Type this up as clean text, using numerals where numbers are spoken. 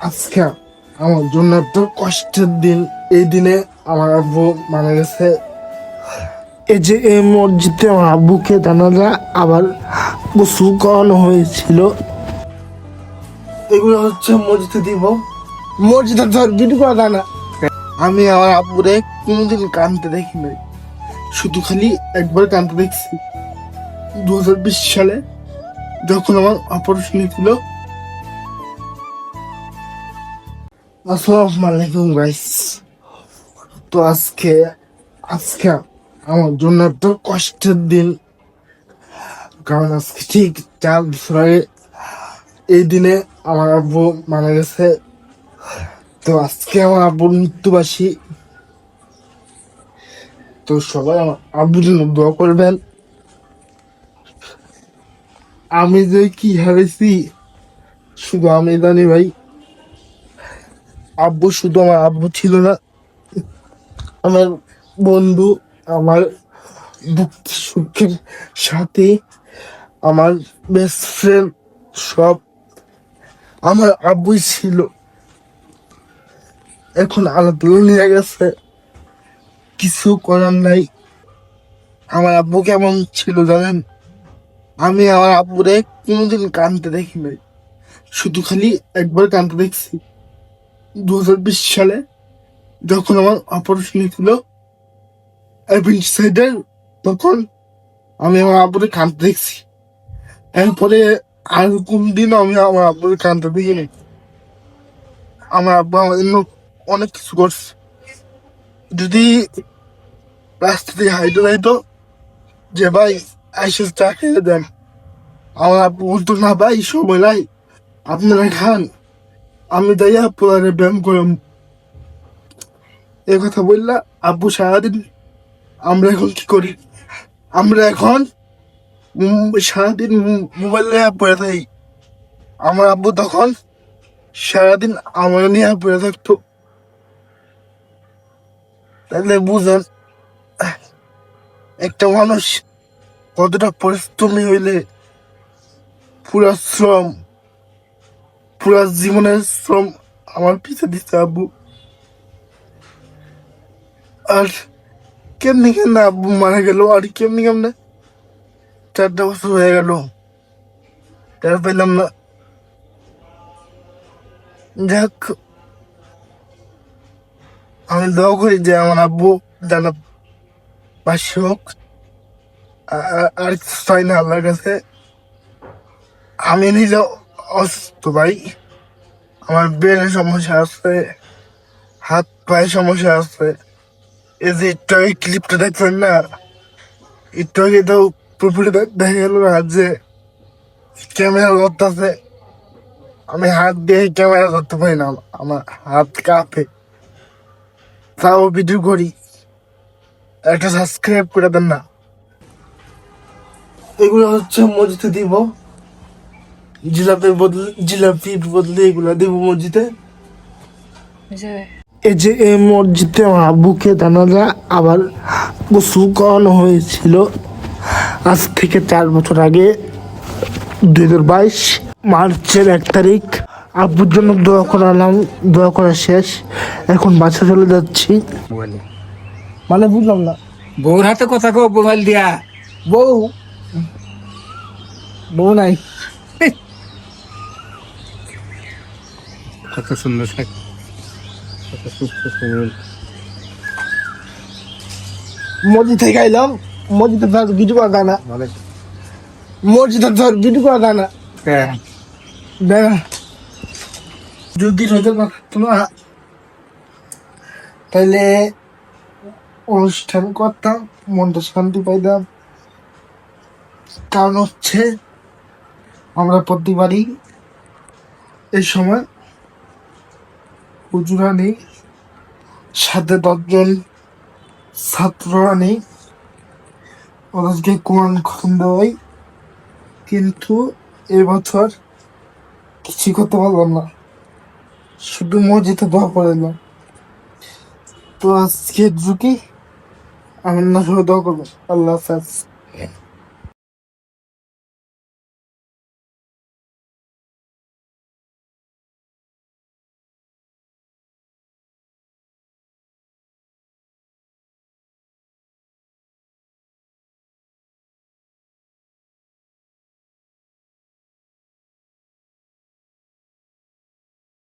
আজকে আমার জন্য একটা কষ্টের দিন। এই দিনে আমার আব্বু মারা গেছে। এই যে এই মসজিদে আমার আব্বুকে জানাজা আবার গোসল করানো হয়েছিল। এগুলো হচ্ছে মসজিদে দিব। মসজিদে ধর বিধি করা যায় না। আমি আমার আব্বুরে কোনোদিন কাঁদতে দেখি নাই, শুধু খালি একবার কাঁদতে দেখছি 2020 সালে, যখন আমার অপারেশন হয়েছিল। আসসালামু আলাইকুম গাইস। তো আজকে আজকে আমার জন্য একটা কষ্টের দিন, কারণ আজকে ঠিক 4 বছর আগে এই দিনে আমার আব্বু মারা গেছে। তো আজকে আমার আব্বুর মৃত্যুবার্ষিকী। তো সবাই আমার আব্বুর জন্য দোয়া করবেন। আমি যে কি হারিয়েছি শুধু আমি জানি ভাই। আব্বু শুধু আমার আব্বু ছিল না, আমার বন্ধু, আমার দুঃখ সুখের সাথে, আমার বেস্ট ফ্রেন্ড, সব আমার আব্বুই ছিল। এখন আলাদা নিয়ে গেছে, কিছু করার নাই। আমার আব্বু কেমন ছিল জানেন? আমি আমার আব্বুরে কোনোদিন কাঁদতে দেখি নাই, শুধু খালি একবার কাঁদতে দেখছি 2020 সালে, যখন আমার অপারেশন হয়েছিল অ্যাপেন্ডিসাইডের। তখন আমি আমার আব্বুরে কাঁদতে দেখছি। এরপরে আর কোনদিন আমি আমার আব্বুরে কাঁদতে দেখিনি। আমার আব্বু আমার জন্য অনেক কিছু করছে। যদি রাস্তা দিয়ে হাইটে যাইতো যে ভাই আইসে চা খেয়ে দেন, আমার আব্বু বলতো না ভাই সময় নাই, আপনারা খান, আমি দাইয়া পোলারে ব্যায়াম করলাম। এ কথা বললা আব্বু সারাদিন। আমরা এখন কি করি? আমরা এখন সারাদিন মোবাইল নিয়ে পড়ে থাকি। আমার আব্বু তখন সারাদিন আমার নিয়ে পড়ে থাকতো। তাহলে বুঝেন একটা মানুষ কতটা পরিশ্রমী হইলে পুরা শ্রম, পুরা জীবনের শ্রম আমার পিছে দিচ্ছে আব্বু। আর কেমনি কেমনে আব্বু মারা গেল, আর কেমনি কেমনে 4টা বছর হয়ে গেল, টের পেলাম না। যাক, আমি দোয়া করি যে আমার আব্বু জানা পাশে হোক। আর কিছু চাই না আল্লাহর কাছে। আমি নিজে অসুস্থ ভাই, আমার ব্রেনের সমস্যা আছে, হাত পায়ে সমস্যা আছে। এই যে একটু আগে ক্লিপটা দেখবেন না, একটু আগে তো পুরোপুরি দেখা গেল না যে ক্যামেরা ধরতেছে। আমি হাত দিয়ে ক্যামেরা ধরতে পারি না, আমার হাত কাঁপে, তাও ভিডিও করি। একটা সাবস্ক্রাইব করে দেন না। এগুলো হচ্ছে মসজিদে দিব, জিলাপির বদলে এগুলা দিব মসজিদে। এই যে এই মসজিদে আমার আব্বুকে জানাজা আবার গোসল করানো হয়েছিল আজ থেকে 4 বছর আগে, 2022 মার্চের 1 তারিখ। আব্বুর জন্য দোয়া করালাম, দোয়া করা শেষ, এখন বাসা চলে যাচ্ছি। মানে বুঝলাম না। বউর হাতে কথা কো মোবাইল দিয়া। বউ বউ নাই। কত সুন্দর কত সুস্থ সবল। মসজিদ থেকে আইলাম, মসজিদে ধর ভিডিও করা যায় না, মসজিদে ধর ভিডিও করা যায় না। দেখা যদি রোজা থাকতো না তাহলে অনুষ্ঠান করতাম, মনটা শান্তি পাইতাম। কারণ হচ্ছে আমরা প্রতিবারই এই সময় হুজুরা নেই, সাথে 10 জন ছাত্ররা নেই, ওদেরকে কোরআন খতম দেওয়াই। কিন্তু এবছর কিছু করতে পারলাম না, শুধু মসজিদে দোয়া পড়লাম। তো আজকে ঢুকি, আমার না সঙ্গে দোয়া করবো। আল্লাহ হাফেজ।